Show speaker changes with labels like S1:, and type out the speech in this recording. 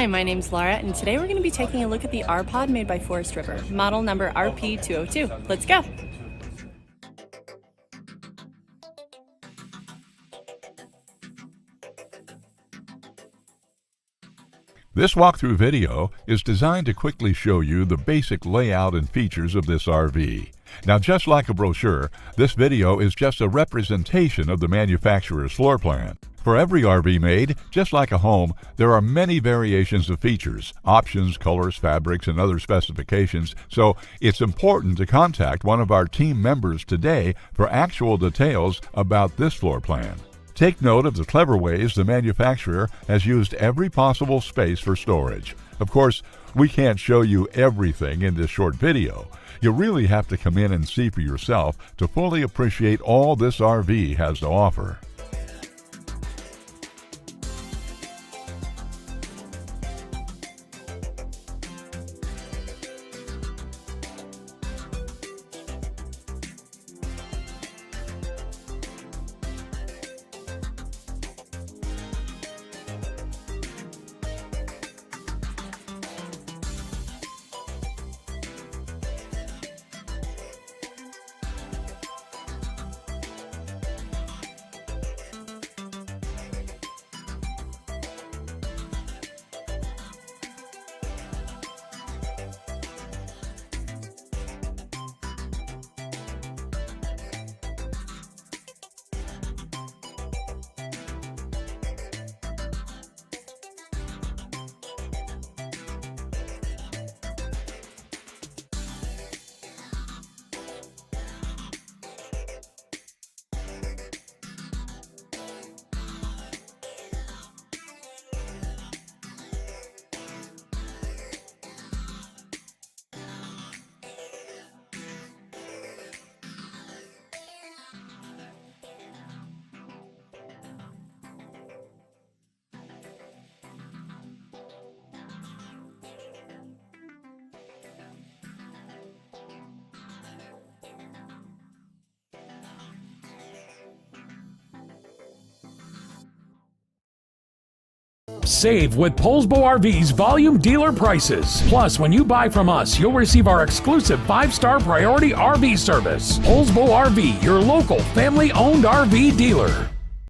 S1: Hi, my name's Laura, and today we're going to be taking a look at the R-Pod made by Forest River, model number RP-202. Let's go!
S2: This walkthrough video is designed to quickly show you the basic layout and features of this RV. Now, just like a brochure, this video is just a representation of the manufacturer's floor plan. For every RV made, just like a home, there are many variations of features, options, colors, fabrics, and other specifications, so it's important to contact one of our team members today for actual details about this floor plan. Take note of the clever ways the manufacturer has used every possible space for storage. Of course, we can't show you everything in this short video. You really have to come in and see for yourself to fully appreciate all this RV has to offer.
S3: Save with Poulsbo RV's volume dealer prices. Plus, when you buy from us, you'll receive our exclusive 5-star priority RV service. Poulsbo RV, your local family-owned RV dealer.